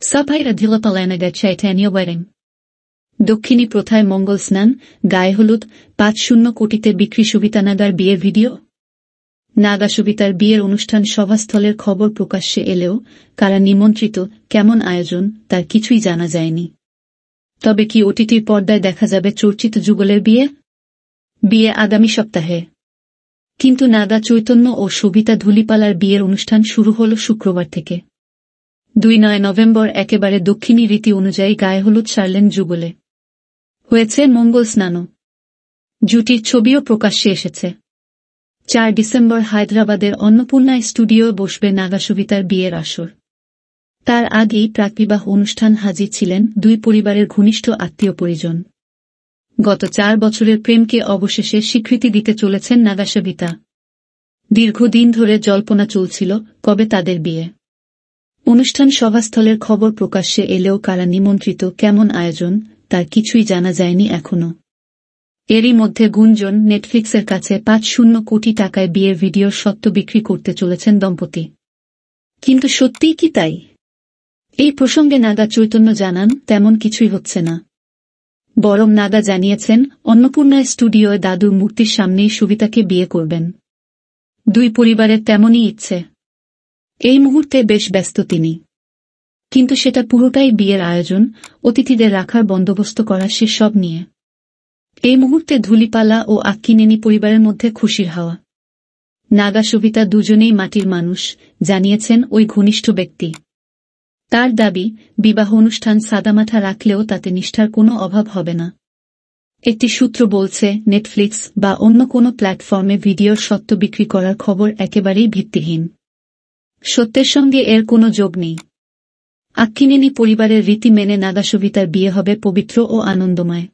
সাফাইরা ধিলপালায়নাগার চাইটানিয়া wiring দক্ষিণী প্রথায় মঙ্গল স্নান, গায়ে হলুদ, ৫-০ কোটিতে বিক্রি সুবিতানাগার বিয়ের ভিডিও। নাগা সুবিতার বিয়ের অনুষ্ঠান সভাস্থলের খবর প্রকাশ্যে এলেও কারা নিমন্ত্রিত, কেমন আয়োজন, তার কিছুই জানা যায়নি। তবে কি ওটিটির পর্দায় দেখা যাবে চর্চিত যুগলের বিয়ে আগামী সপ্তাহে। কিন্তু নাগা চৈতন্য ও সবিতা ধুলিপালার বিয়ের অনুষ্ঠান শুরু হল শুক্রবার থেকে। ২ নভেম্বর একেবারে দক্ষিণী রীতি অনুযায়ী গায়ে হলুদ সারলেন যুগলে। হয়েছে মঙ্গল স্নানও। জুটির ছবিও প্রকাশ্যে এসেছে। ৪ ডিসেম্বর হায়দ্রাবাদের অন্নপূর্ণা স্টুডিওয় বসবে নাগা সুবিতার বিয়ের আসর। তার আগেই প্রাকবিবাহ অনুষ্ঠান হাজির ছিলেন দুই পরিবারের ঘনিষ্ঠ আত্মীয় পরিজন। গত ৪ বছরের প্রেমকে অবশেষে স্বীকৃতি দিতে চলেছেন নাগা সুবিতা। দীর্ঘদিন ধরে জল্পনা চলছিল কবে তাদের বিয়ে। অনুষ্ঠান সভাস্থলের খবর প্রকাশ্যে এলেও কারা নিমন্ত্রিত, কেমন আয়োজন, তার কিছুই জানা যায়নি এখনো। এরই মধ্যে গুঞ্জন, নেটফ্লিক্সের কাছে ৫-০ কোটি টাকায় বিয়ের ভিডিওর স্বত্ব বিক্রি করতে চলেছেন দম্পতি। কিন্তু সত্যিই কি তাই? এই প্রসঙ্গে নাগা চৈতন্য জানান, তেমন কিছুই হচ্ছে না। বরং নাগা জানিয়েছেন অন্নপূর্ণা স্টুডিওয় দাদুর মূর্তির সামনেই সুবিতাকে বিয়ে করবেন। দুই পরিবারের তেমনই ইচ্ছে। এই মুহূর্তে বেশ ব্যস্ত তিনি। কিন্তু সেটা পুরোটাই বিয়ের আয়োজন, অতিথিদের রাখার বন্দোবস্ত করা, সে সব নিয়ে। এই মুহূর্তে ধুলিপালা ও আক্কিনেনি পরিবারের মধ্যে খুশির হাওয়া। নাগা সুবিতা দুজনেই মাটির মানুষ, জানিয়েছেন ওই ঘনিষ্ঠ ব্যক্তি। তার দাবি, বিবাহ অনুষ্ঠান সাদামাঠা রাখলেও তাতে নিষ্ঠার কোনো অভাব হবে না। একটি সূত্র বলছে, নেটফ্লিক্স বা অন্য কোনো প্ল্যাটফর্মে ভিডিওর স্বত্ব বিক্রি করার খবর একেবারেই ভিত্তিহীন। সত্যের সঙ্গে এর কোনো যোগ নেই। আক্কিনেনি পরিবারের রীতি মেনে নাগা সুবিতার বিয়ে হবে পবিত্র ও আনন্দময়।